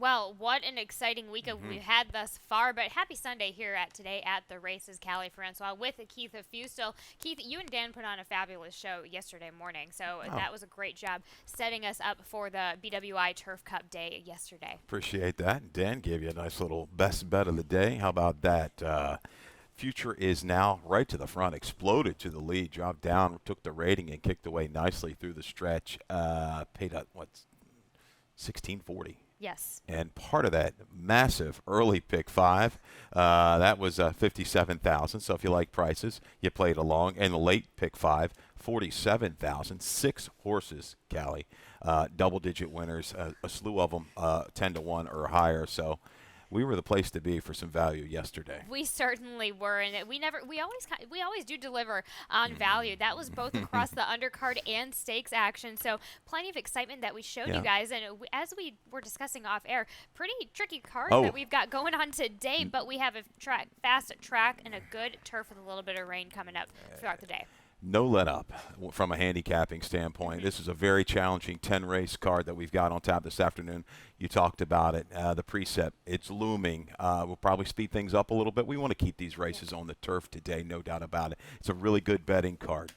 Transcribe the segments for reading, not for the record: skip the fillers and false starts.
Well, what an exciting week we've had thus far, but happy Sunday here today at the races, Callie Francois, with Keith Fusto. Keith, you and Dan put on a fabulous show yesterday morning, so Oh, that was a great job setting us up for the BWI Turf Cup day yesterday. appreciate that. Dan gave you a nice little best bet of the day. How about that? Future is now right to the front, exploded to the lead, dropped down, took the rating, and kicked away nicely through the stretch. Paid at, 1640. Yes. And part of that massive early pick five, that was 57,000. So if you like prices, you played along. And the late pick five, 47,000. 6 horses, Callie, double-digit winners, a slew of them 10-1 or higher. So we were the place to be for some value yesterday. We certainly were, and we always do deliver on value. That was both across the undercard and stakes action, so plenty of excitement that we showed you Yeah. guys. And as we were discussing off air, pretty tricky card Oh. that we've got going on today, but we have a fast track and a good turf with a little bit of rain coming up throughout the day. No let up from a handicapping standpoint. This is a very challenging 10-race card that we've got on tap this afternoon. You talked about it, the precept. It's looming. We'll probably speed things up a little bit. We want to keep these races on the turf today, no doubt about it. It's a really good betting card.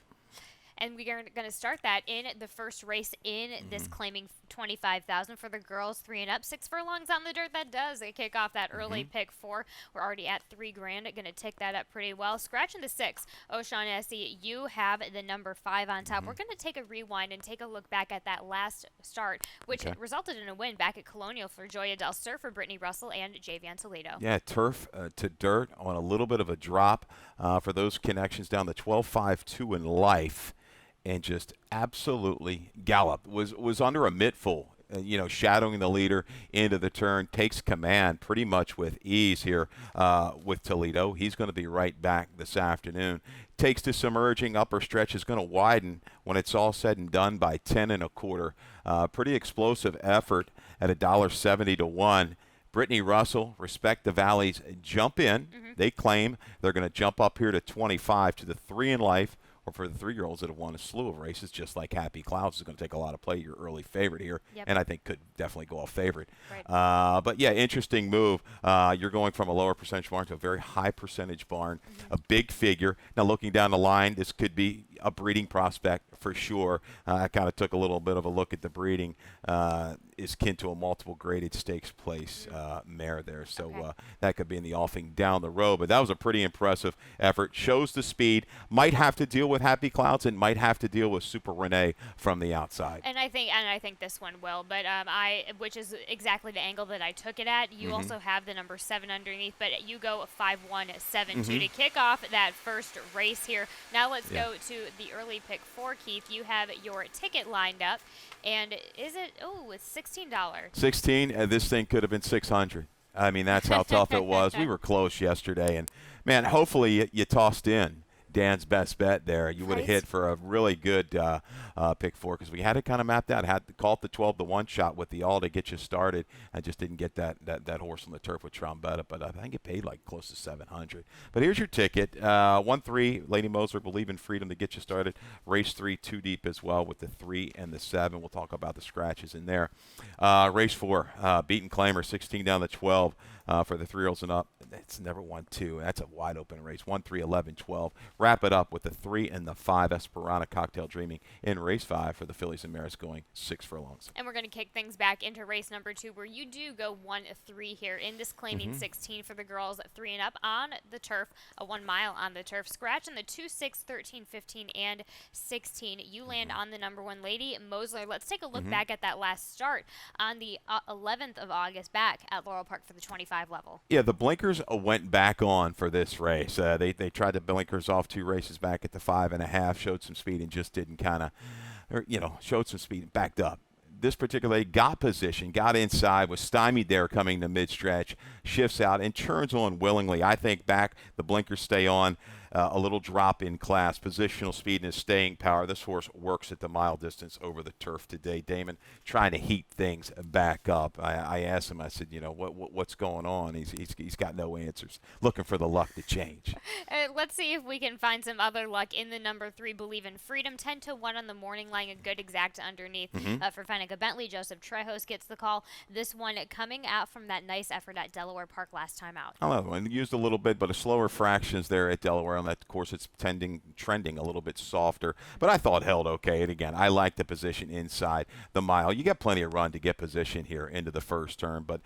And we are going to start that in the first race in this claiming 25,000 for the girls, 3 and up. 6 furlongs on the dirt. That does kick off that early pick 4. We're already at $3,000. Going to tick that up pretty well. Scratching the 6, O'Shaughnessy, you have the number 5 on top. We're going to take a rewind and take a look back at that last start, which resulted in a win back at Colonial for Joya Del Sur for Brittany Russell and Javian Toledo. Yeah, turf to dirt on a little bit of a drop for those connections down the 12.52 in life. And just absolutely galloped. Was under a mittful, shadowing the leader into the turn. Takes command pretty much with ease here with Toledo. He's going to be right back this afternoon. Takes to submerging upper stretch, is going to widen when it's all said and done by 10 1/4. Pretty explosive effort at $1.70 to 1. Brittany Russell, Respect the Valleys, jump in. They claim they're going to jump up here to 25 to the 3 in life. Or for the 3-year-olds that have won a slew of races, just like Happy Clouds is going to take a lot of play, your early favorite here, and I think could definitely go off favorite. Right. But yeah, interesting move. You're going from a lower percentage barn to a very high percentage barn, a big figure. Now looking down the line, this could be a breeding prospect for sure. I kind of took a little bit of a look at the breeding. Is kin to a multiple graded stakes place mare there. So that could be in the offing down the road. But that was a pretty impressive effort. Shows the speed. Might have to deal with Happy Clouds and might have to deal with Super Renee from the outside. And I think this one will, but which is exactly the angle that I took it at. You also have the number 7 underneath, but you go 5-1-7-2 to kick off that first race here. Now let's go to the early pick 4, Keith. You have your ticket lined up, and is it? Oh, it's $16. 16, and this thing could have been 600. I mean, that's how tough it was. We were close yesterday, and man, hopefully you tossed in Dan's best bet there. You would have hit for a really good pick 4 because we had it kind of mapped out. Had to call it the 12 to 1 shot with the all to get you started. I just didn't get that horse on the turf with Trombetta, but I think it paid like close to 700. But here's your ticket. 1-3, Lady Moser, Believe in Freedom to get you started. Race 3, 2 deep as well with the 3 and the 7. We'll talk about the scratches in there. Race 4, Beaten Claimer, 16 down the 12 for the 3-year-olds and up. It's never 1-2. That's a wide open race. 1-3, 11, 12. Wrap it up with the 3 and the 5, Esperana Cocktail Dreaming in race 5 for the fillies and mares going 6 furlongs. And we're going to kick things back into race number 2, where you do go 1-3 here in this claiming 16 for the girls, 3 and up on the turf, a 1 mile on the turf. Scratch in the 2, 6, 13, 15, and 16. You land on the number 1, Lady Mosler. Let's take a look back at that last start on the 11th of August back at Laurel Park for the 25 level. Yeah, the blinkers went back on for this race. They tried the blinkers off 2 races back at the 5.5, showed some speed and just didn't showed some speed and backed up. This particular got position, got inside, was stymied there coming to mid-stretch, shifts out and turns on willingly. I think back, the blinkers stay on. a little drop in class, positional speed, and his staying power. This horse works at the mile distance over the turf today. Damon trying to heat things back up. I asked him, I said, what's going on? He's got no answers. Looking for the luck to change. Let's see if we can find some other luck in the number 3, Believe in Freedom. 10-1 on the morning line, a good exact underneath for Fenica Bentley. Joseph Trejos gets the call. This one coming out from that nice effort at Delaware Park last time out. I love it. Used a little bit, but a slower fractions there at Delaware. On that course, it's trending a little bit softer, but I thought held okay. And again, I like the position inside the mile. You got plenty of run to get position here into the first turn, but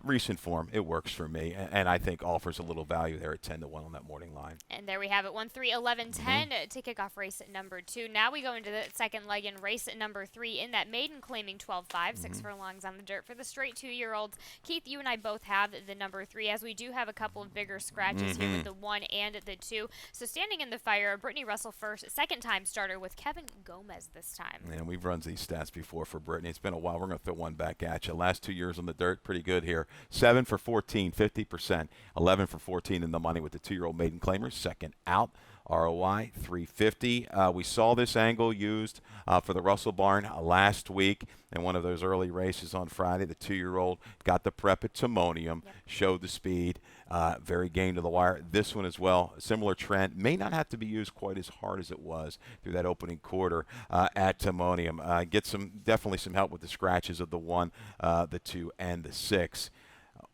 recent form, it works for me, and I think offers a little value there at 10-1 on that morning line. And there we have it, 1-3-11-10 to kick off race number 2. Now we go into the second leg in race number 3 in that maiden claiming 12-5, 6 furlongs on the dirt for the straight 2-year-olds. Keith, you and I both have the number 3, as we do have a couple of bigger scratches here with the 1 and the 2. So standing in the fire, Brittany Russell first, second-time starter with Kevin Gomez this time. And we've run these stats before for Brittany. It's been a while. We're going to throw one back at you. Last 2 years on the dirt, pretty good here. 7 for 14, 50%. 11 for 14 in the money with the 2-year-old maiden claimers. Second out. ROI 350. We saw this angle used for the Russell Barn last week in one of those early races on Friday. The 2-year-old got the prep at Timonium, showed the speed, very game to the wire. This one as well, similar trend. May not have to be used quite as hard as it was through that opening quarter at Timonium. Get definitely some help with the scratches of the 1, the 2, and the 6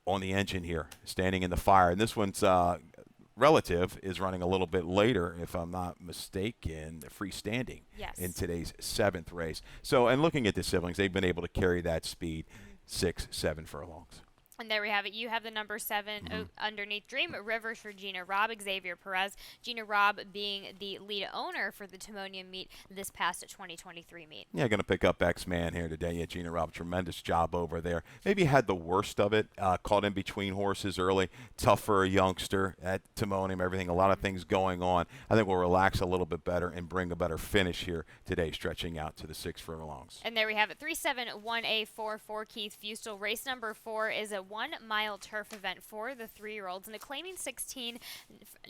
on the engine here, standing in the fire. And this one's relative is running a little bit later, if I'm not mistaken, freestanding in today's 7th race. So, and looking at the siblings, they've been able to carry that speed 6, 7 furlongs. And there we have it. You have the number 7 underneath. Dream Rivers for Gina Robb, Xavier Perez. Gina Robb being the lead owner for the Timonium meet this past 2023 meet. Yeah, going to pick up X-Man here today. Yeah, Gina Robb, tremendous job over there. Maybe had the worst of it, caught in between horses early. Tough for a youngster at Timonium, everything, a lot of things going on. I think we'll relax a little bit better and bring a better finish here today, stretching out to the 6 furlongs. And there we have it. 3-7-1-A-4 for Keith Fustel. Race number 4 is a 1-mile turf event for the 3-year-olds, and the claiming 16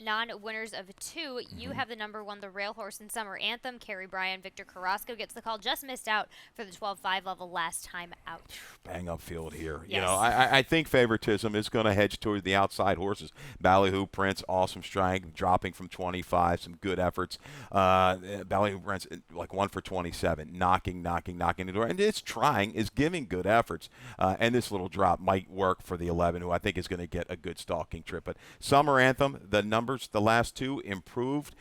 non-winners of 2. You have the number 1, the rail horse in Summer Anthem. Kerry Bryan, Victor Carrasco gets the call. Just missed out for the 12-5 level last time out. Bang up field here. Yes. I think favoritism is going to hedge toward the outside horses. Ballyhoo Prince, awesome strike, dropping from 25, some good efforts. Ballyhoo Prince, like 1 for 27, knocking the door, and it's trying, is giving good efforts, and this little drop might work for the 11, who I think is going to get a good stalking trip. But Summer Anthem, the numbers, the last 2 improved.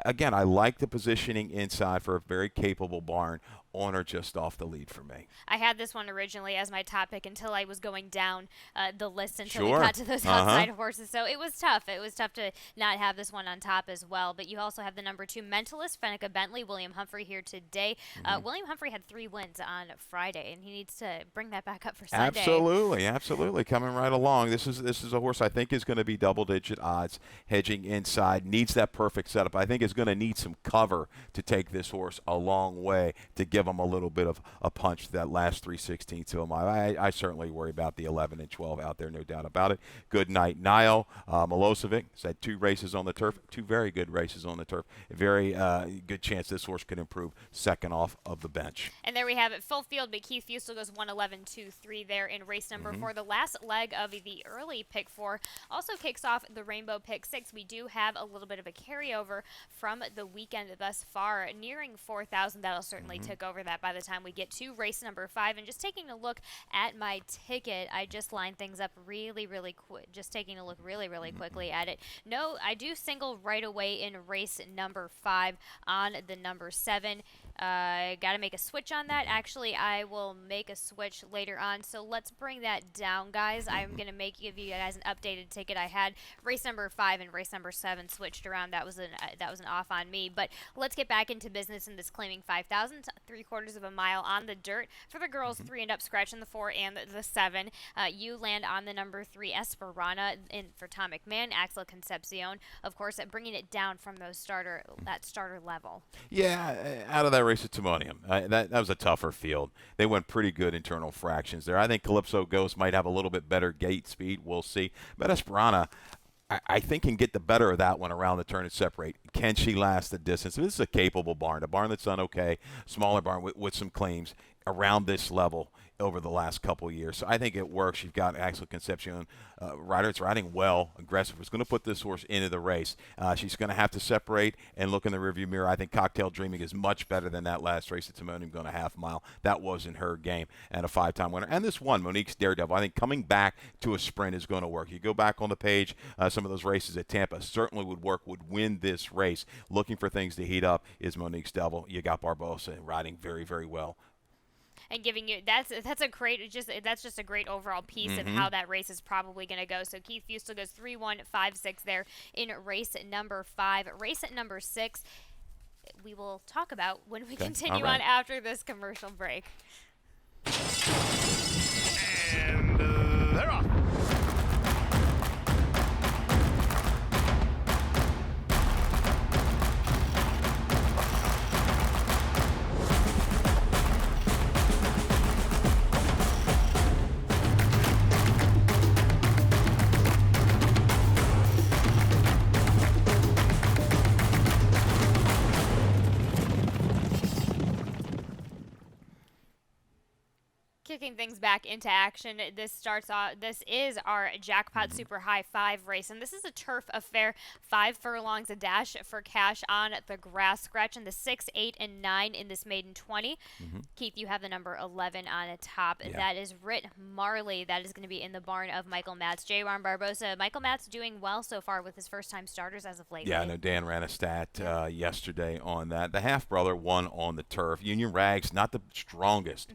Again, I like the positioning inside for a very capable barn. On or just off the lead for me. I had this one originally as my top pick until I was going down the list until we got to those outside horses. So it was tough. It was tough to not have this one on top as well. But you also have the number 2 Mentalist, Fenica Bentley, William Humphrey here today. William Humphrey had 3 wins on Friday, and he needs to bring that back up for Sunday. Absolutely. Coming right along. This is a horse I think is going to be double-digit odds, hedging inside. Needs that perfect setup. I think is going to need some cover to take this horse a long way to give him a little bit of a punch that last 3/16 to him. I certainly worry about the 11 and 12 out there, no doubt about it. Good night, Niall. Milosevic has had 2 races on the turf, 2 very good races on the turf. A very good chance this horse could improve second off of the bench. And there we have it, full field, but Keith Fustel goes 1-11-2-3 there in race number 4. The last leg of the early pick 4 also kicks off the Rainbow pick 6. We do have a little bit of a carryover from the weekend thus far, nearing 4,000. That'll certainly tick over that by the time we get to race number 5. And just taking a look at my ticket, I just lined things up really quick. Just taking a look really quickly at it. No, I do single right away in race number 5 on the number 7. Got to make a switch on that. Actually, I will make a switch later on. So let's bring that down, guys. I'm going to give you guys an updated ticket. I had race number 5 and race number 7 switched around. That was an off on me. But let's get back into business in this claiming 5,000, 3/4 of a mile on the dirt. For the girls, 3 and up, scratching the 4 and the 7. You land on the number 3, Esperana, for Tom McMahon, Axel Concepcion. Of course, bringing it down from that starter level. Yeah, out of that race at Timonium, that was a tougher field. They went pretty good internal fractions there. I think Calypso Ghost might have a little bit better gate speed. We'll see. But Esperana, I think can get the better of that one around the turn and separate. Can she last the distance? This is a capable barn, a barn that's done okay, smaller barn with some claims around this level over the last couple of years. So I think it works. You've got Axel Concepcion, rider. It's riding well, aggressive. It's going to put this horse into the race. She's going to have to separate and look in the rearview mirror. I think Cocktail Dreaming is much better than that last race at Timonium going a half mile. That wasn't her game, and a 5-time winner. And this one, Monique's Daredevil, I think coming back to a sprint is going to work. You go back on the page, some of those races at Tampa certainly would work, would win this race. Looking for things to heat up is Monique's Devil. You got Barbosa riding very, very well. And giving you that's just a great overall piece of how that race is probably going to go. So Keith Fusel goes 3-1-5-6 there in race number 5. Race at number 6, we will talk about when we continue on after this commercial break. And they're off. Kicking things back into action, this is our Jackpot Super High 5 race, and this is a turf affair. 5 furlongs a dash for cash on the grass, scratching the 6, 8, and 9 in this maiden 20. Keith, you have the number 11 on the top. Yeah. That is Rit Marley. That is going to be in the barn of Michael Matz. J. Ron Barbosa. Michael Matz doing well so far with his first-time starters as of late. Yeah, I know Dan ran a stat yesterday on that. The half-brother won on the turf. Union Rags, not the strongest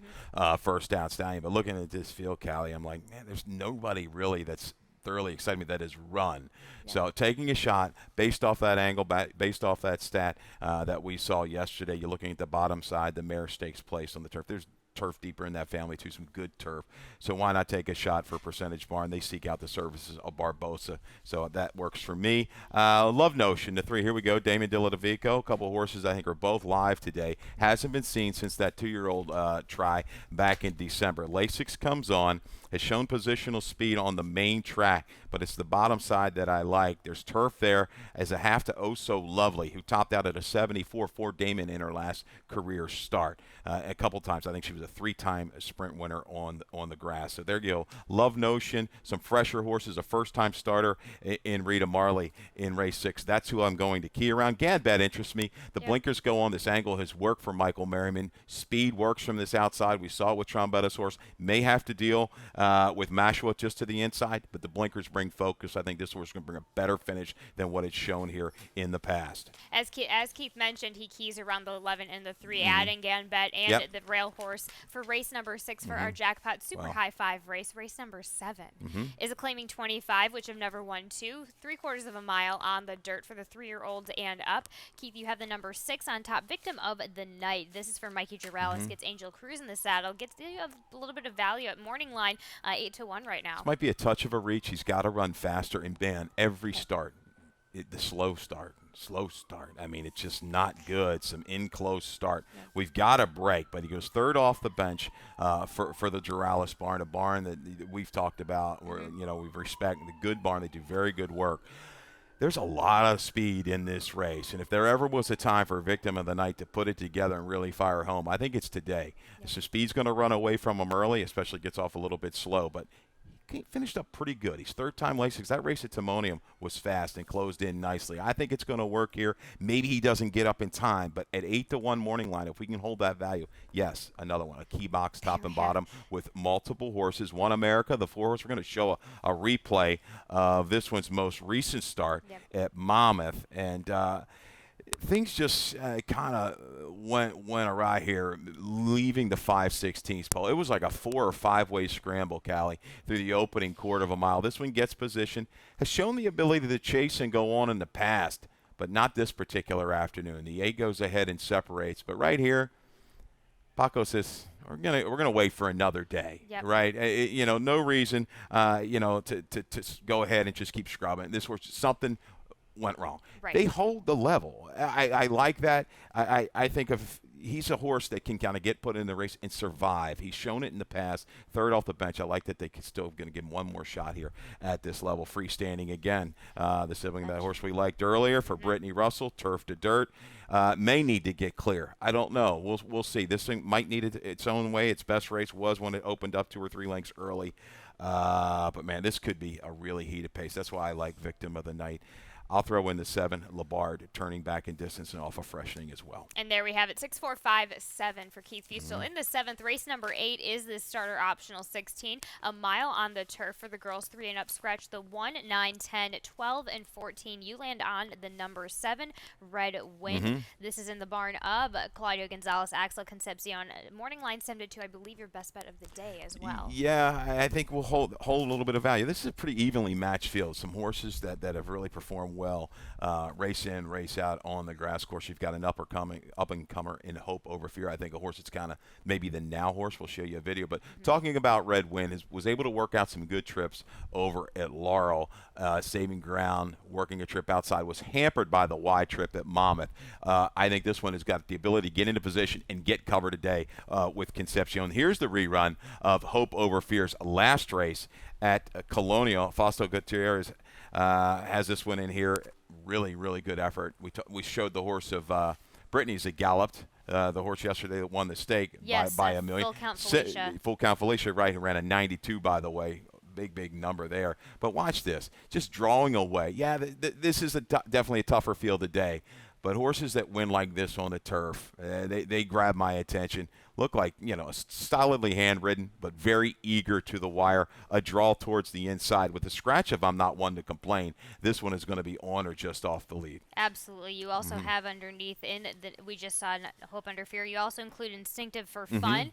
first down stallion, but looking at this field, Callie, I'm like, man, there's nobody really that's thoroughly excited me that is run. Yeah. So taking a shot based off that angle, based off that stat that we saw yesterday, you're looking at the bottom side, the mare stakes place on the turf. There's turf deeper in that family too, some good turf. So why not take a shot for Percentage Barn? They seek out the services of Barbosa, so that works for me. Love Notion, the 3. Here we go. Damon Dilladovico, a couple of horses I think are both live today. Hasn't been seen since that 2-year-old try back in December. Lasix comes on, has shown positional speed on the main track, but it's the bottom side that I like. There's turf there as a half to Oh So Lovely, who topped out at a 74-4 Damon in her last career start a couple times. I think she was a 3-time sprint winner on the grass. So there you go. Love Notion, some fresher horses, a first-time starter in Rita Marley in race 6. That's who I'm going to key around. Gadbat interests me. The blinkers go on. This angle has worked for Michael Merriman. Speed works from this outside. We saw it with Trombetta's horse. May have to deal with Mashua just to the inside, but the blinkers bring focus. I think this horse is going to bring a better finish than what it's shown here in the past. As Keith mentioned, he keys around the 11 and the 3, adding Ganbet and the rail horse for race number 6 for our Jackpot Super High 5 race. Race number 7 is a claiming 25, which have never won 2, 3/4 of a mile on the dirt for the 3-year-olds and up. Keith, you have the number 6 on top, Victim of the Night. This is for Mikey Girelis. Gets Angel Cruz in the saddle. Gets a little bit of value at morning line, 8-1 right now. This might be a touch of a reach. He's got to run faster and ban every start. The slow start. I mean, it's just not good. Some in-close start. Yeah. We've got a break, but he goes 3rd off the bench for the Girelis barn, a barn that we've talked about where, we respect the good barn. They do very good work. There's a lot of speed in this race, and if there ever was a time for a Victim of the Night to put it together and really fire home, I think it's today. Yeah. So speed's going to run away from him early, especially gets off a little bit slow, but he finished up pretty good. He's 3rd-time Lasix. That race at Timonium was fast and closed in nicely. I think it's going to work here. Maybe he doesn't get up in time, but at 8-1 morning line, if we can hold that value, yes, another one, a key box top and bottom with multiple horses. One America, the 4 horse. We're going to show a replay of this one's most recent start at Monmouth, and things just kind of went awry here, leaving the 5/16 pole. It was like a 4 or 5-way scramble, Callie, through the opening 1/4 of a mile. This one gets position, has shown the ability to chase and go on in the past, but not this particular afternoon. The 8 goes ahead and separates, but right here, Paco says, we're gonna wait for another day, right? No reason, to go ahead and just keep scrubbing. This was something went wrong. Right. They hold the level. I like that. I think of, he's a horse that can kind of get put in the race and survive. He's shown it in the past. Third off the bench. I like that they can still going to give him one more shot here at this level. Freestanding again. The sibling, that horse we liked earlier for Brittany Russell, turf to dirt. May need to get clear. I don't know. We'll see. This thing might need it its own way. Its best race was when it opened up 2 or 3 lengths early. But, man, this could be a really heated pace. That's why I like Victim of the Night. I'll throw in the 7, Labard, turning back in distance and off of freshening as well. And there we have it, 6, 4, 5, 7 for Keith Fustel. In the 7th, race number 8 is the starter optional 16, a mile on the turf for the girls 3 and up. Scratch the 1, 9, 10, 12, and 14. You land on the number 7, Red Wind. This is in the barn of Claudio Gonzalez, Axel Concepcion. Morning line 7-2, I believe your best bet of the day as well. Yeah, I think we'll hold a little bit of value. This is a pretty evenly matched field. Some horses that have really performed well, race in, race out on the grass course. You've got an up-and-comer in Hope Over Fear. I think a horse that's kind of maybe the now horse. We'll show you a video. But talking about Red Wind, was able to work out some good trips over at Laurel, saving ground, working a trip outside, was hampered by the wide trip at Monmouth. I think this one has got the ability to get into position and get cover today with Concepcion. Here's the rerun of Hope Over Fear's last race at Colonial. Fausto Gutierrez has this one in here. Really, really good effort. We showed the horse of Brittany's that galloped. The horse yesterday that won the stake by a million. Full Count Felicia. Full Count Felicia, right, who ran a 92, by the way. Big number there. But watch this. Just drawing away. Yeah, this is definitely a tougher field today. But horses that win like this on the turf, they grab my attention. Look like, solidly hand-ridden, but very eager to the wire. A draw towards the inside. With the scratch of I'm not one to complain, this one is going to be on or just off the lead. Absolutely. You also have underneath we just saw Hope Under Fear. You also include Instinctive for Fun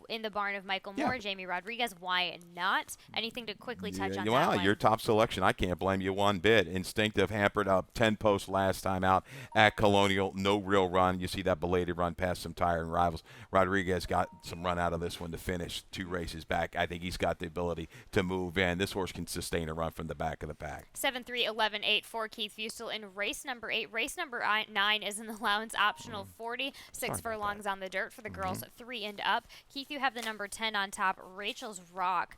in the barn of Michael Moore, Jamie Rodriguez. Why not? Anything to quickly touch on that one? Your top selection. I can't blame you one bit. Instinctive hampered up 10 posts last time out at Colonial. No real run. You see that belated run past some tired rivals. Rodriguez got some run out of this one to finish 2 races back. I think he's got the ability to move in. This horse can sustain a run from the back of the pack. 7, 3, 11, 8 for Keith Fustel in race number 8. Race number 9 is an allowance optional 40. 6 furlongs on the dirt for the girls 3 and up. Keith, you have the number 10 on top, Rachel's Rock.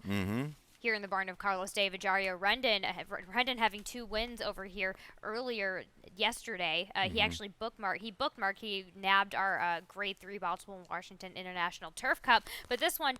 Here in the barn of Carlos David Jario. Rendon having 2 wins over here earlier yesterday. He actually he nabbed our grade 3 Baltimore Washington International Turf Cup. But this one,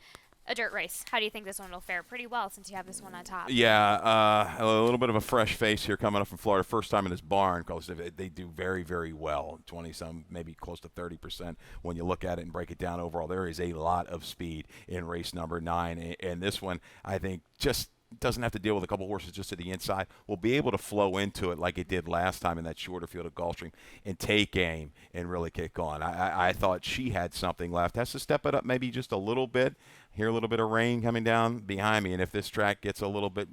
a dirt race. How do you think this one will fare? Pretty well since you have this one on top. Yeah, a little bit of a fresh face here coming up from Florida. First time in his barn, because they do very, very well. 20-some, maybe close to 30% when you look at it and break it down overall. There is a lot of speed in race number 9. And this one, I think, just doesn't have to deal with a couple horses just to the inside. Will be able to flow into it like it did last time in that shorter field of Gulfstream and take aim and really kick on. I thought she had something left. Has to step it up maybe just a little bit. Hear a little bit of rain coming down behind me, and if this track gets a little bit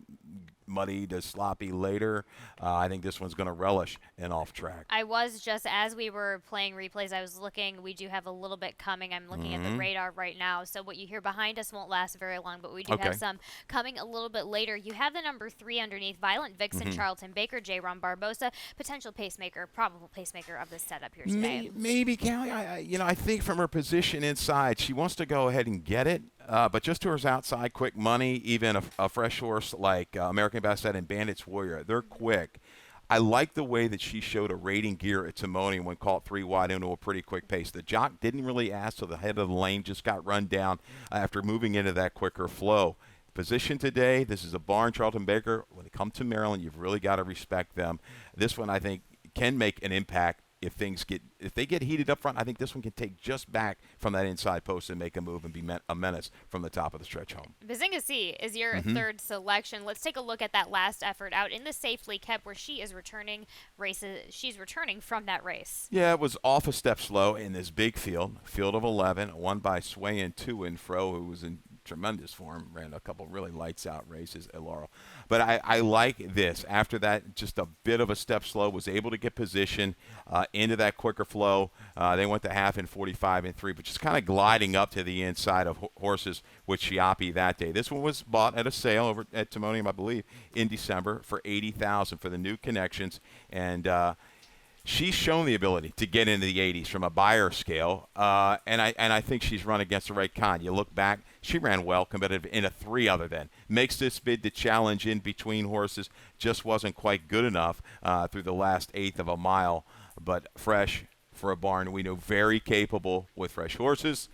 muddy to sloppy later, I think this one's going to relish an off track. I was just, as we were playing replays, I was looking. We do have a little bit coming. I'm looking at the radar right now. So what you hear behind us won't last very long, but we do have some coming a little bit later. You have the number 3 underneath, Violent Vixen, Charlton Baker, J. Ron Barbosa, potential pacemaker, probable pacemaker of the setup here today. Maybe, Callie. I think from her position inside, she wants to go ahead and get it. But just to her outside, quick money, even a fresh horse like American Basset and Bandits Warrior, they're quick. I like the way that she showed a rating gear at Timonium when caught 3 wide into a pretty quick pace. The jock didn't really ask to the head of the lane, just got run down after moving into that quicker flow. Position today, this is a barn, Charlton Baker. When they come to Maryland, you've really got to respect them. This one, I think, can make an impact. If they get heated up front, I think this one can take just back from that inside post and make a move and be a menace from the top of the stretch home. Bazinga C is your third selection. Let's take a look at that last effort out in the Safely Kept, where she is returning races. She's returning from that race. Yeah, it was off a step slow in this big field of 11, won by swaying to and fro, who was in tremendous form, ran a couple really lights out races at Laurel. But I like this. After that, just a bit of a step slow, was able to get position into that quicker flow. They went to half in 45 and 3, but just kind of gliding up to the inside of horses with Chiapi that day. This one was bought at a sale over at Timonium, I believe, in December for $80,000 for the new connections. And she's shown the ability to get into the 80s from a buyer scale, and I think she's run against the right kind. You look back, she ran well competitive in a 3 other than. Makes this bid to challenge in between horses, just wasn't quite good enough through the last eighth of a mile, but fresh for a barn. We know very capable with fresh horses.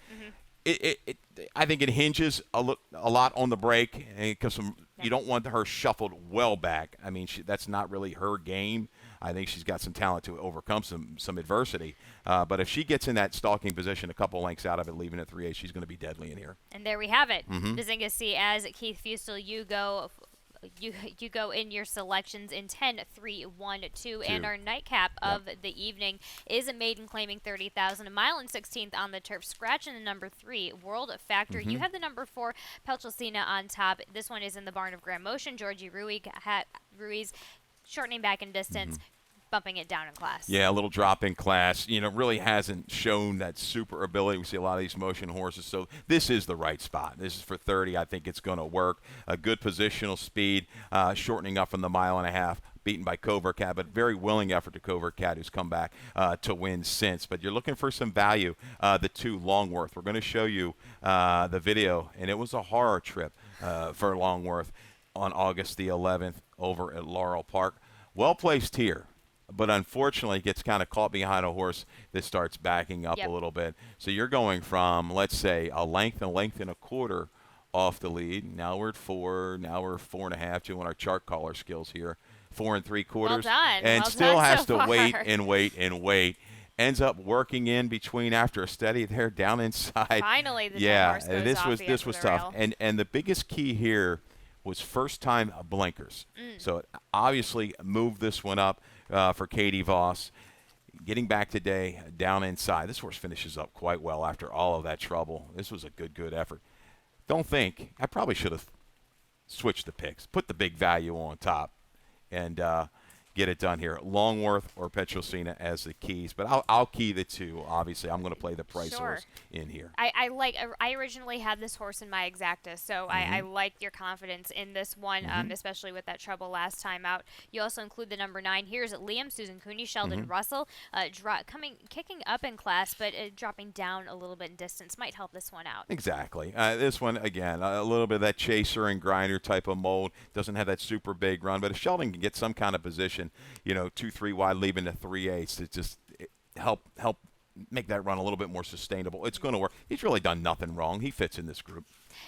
I think it hinges a lot on the break because you don't want her shuffled well back. I mean, that's not really her game. I think she's got some talent to overcome some adversity. But if she gets in that stalking position a couple lengths out of it, leaving at 3/8, she's going to be deadly in here. And there we have it. Bazinga C, as Keith Fusel, you go in your selections in 10, 3, 1, 2, and our nightcap of the evening is a maiden claiming 30,000, a mile and 16th on the turf, scratching the number 3 World Factor. You have the number 4 Pelchelsina on top. This one is in the barn of Grand Motion. Georgie Ruiz shortening back in distance. Bumping it down in class. Yeah, a little drop in class. Really hasn't shown that super ability. We see a lot of these motion horses. So this is the right spot. This is for 30. I think it's going to work. A good positional speed, shortening up from the 1.5 miles. Beaten by Covert Cat, but very willing effort to Covert Cat, who's come back to win since. But you're looking for some value. The 2 Longworth. We're going to show you the video, and it was a horror trip for Longworth on August the 11th over at Laurel Park. Well placed here, but unfortunately gets kind of caught behind a horse that starts backing up a little bit. So you're going from, let's say, a length and a quarter off the lead. Now we're at 4. Now we're 4.5, doing our chart caller skills here. 4 3/4. Well done. And well still done has so to wait far. and wait and wait. Ends up working in between after a steady there down inside. Finally, the yeah, horse goes this off was the this edge was of the tough. rail. And the biggest key here was first time blinkers. So it obviously moved this one up for Katie Voss. Getting back today down inside. This horse finishes up quite well after all of that trouble. This was a good effort. Don't think I probably should have switched the picks, put the big value on top, and get it done here. Longworth or Petrosina as the keys, but I'll key the 2. Obviously, I'm going to play the price horse in here. I originally had this horse in my exacta, so I like your confidence in this one, especially with that trouble last time out. You also include the number 9. Here's Liam, Susan Cooney, Sheldon Russell, kicking up in class, but dropping down a little bit in distance might help this one out. Exactly. This one, again, a little bit of that chaser and grinder type of mold. Doesn't have that super big run, but if Sheldon can get some kind of position, 2-3 wide, leaving to 3/8, to just help make that run a little bit more sustainable. It's going to work. He's really done nothing wrong. He fits in this group.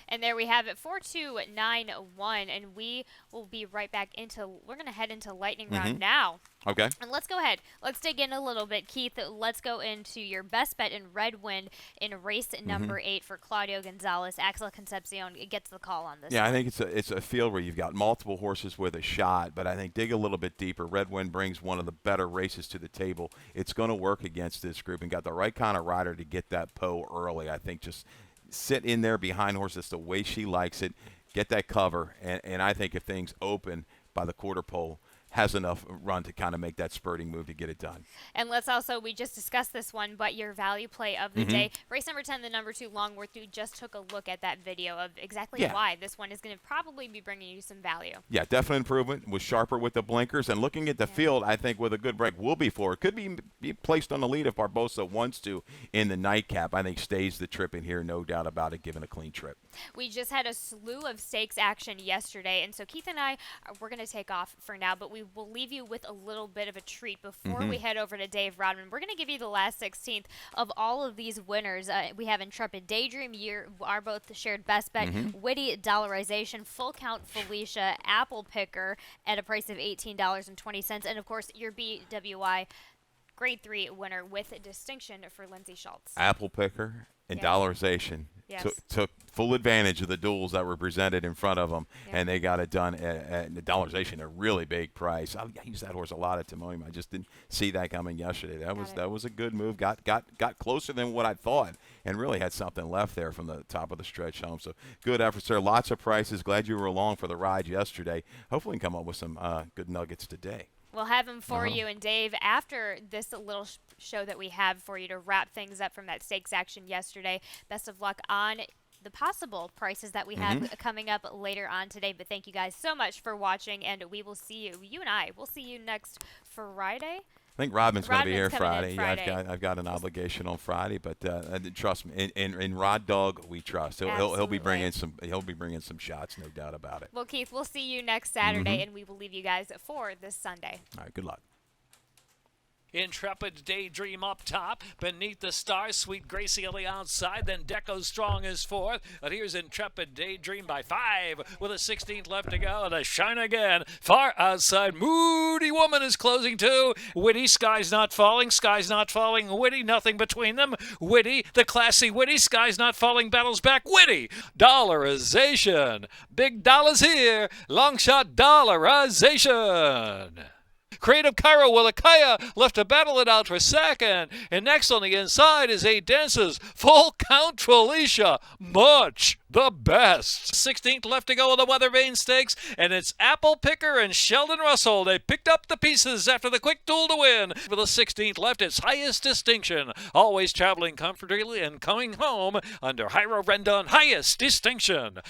And there we have it, 4-2-9-1, and we will be right back we're going to head into lightning round now. Okay. And let's go ahead. Let's dig in a little bit, Keith. Let's go into your best bet in Red Wind in race number 8 for Claudio Gonzalez. Axel Concepcion gets the call on this. Yeah, I think it's a field where you've got multiple horses with a shot, but I think dig a little bit deeper. Red Wind brings one of the better races to the table. It's going to work against this group and got the right kind of rider to get that Poe early. I think just sit in there behind horse. That's the way she likes it. Get that cover, and I think if things open by the quarter pole, has enough run to kind of make that spurting move to get it done. And let's also, we just discussed this one, but your value play of the day. Race number 10, the number 2 Longworth, you just took a look at that video of exactly why this one is going to probably be bringing you some value. Yeah, definite improvement. Was sharper with the blinkers. And looking at the field, I think with a good break will be forward. Could be placed on the lead if Barbosa wants to in the nightcap. I think stays the trip in here, no doubt about it, given a clean trip. We just had a slew of stakes action yesterday, and so Keith and I, we're going to take off for now, but we will leave you with a little bit of a treat before we head over to Dave Rodman. We're going to give you the last 16th of all of these winners. We have Intrepid Daydream, our both shared best bet, Witty Dollarization, Full Count Felicia, Apple Picker at a price of $18.20, and of course your BWI Grade 3 winner with distinction for Lindsay Schultz. Apple Picker and Dollarization took full advantage of the duels that were presented in front of them, and they got it done at the Dollarization, a really big price. I used that horse a lot at Timonium. I just didn't see that coming yesterday. That was a good move. Got closer than what I thought, and really had something left there from the top of the stretch home. So good efforts there. Lots of prices. Glad you were along for the ride yesterday. Hopefully, we can come up with some good nuggets today. We'll have him for you and Dave after this little show that we have for you to wrap things up from that stakes action yesterday. Best of luck on the possible prices that we have coming up later on today. But thank you guys so much for watching, and we will see you. You and I will see you next Friday. think Rodman's going to be here coming in Friday. Friday. Yeah, I've got an obligation on Friday, but trust me, in Rod Dog we trust. He'll be bringing some shots, no doubt about it. Well, Keith, we'll see you next Saturday, and we will leave you guys for this Sunday. All right, good luck. Intrepid Daydream up top. Beneath the Stars, Sweet Gracie on the outside. Then Deco Strong is fourth. But here's Intrepid Daydream by 5 with a 16th left to go. And a shine again. Far outside, Moody Woman is closing too. Witty, Sky's Not Falling. Sky's Not Falling. Witty, nothing between them. Witty, the classy Witty. Sky's Not Falling battles back. Witty, Dollarization. Big dollars here. Long shot Dollarization. Creative Cairo Willakaya left to battle it out for second. And next on the inside is 8 Dances. Full count Felicia. Much the best. 16th left to go on the Weathervane Stakes. And it's Apple Picker and Sheldon Russell. They picked up the pieces after the quick duel to win. For the 16th left, its highest distinction. Always traveling comfortably and coming home under Hyro Rendon highest distinction.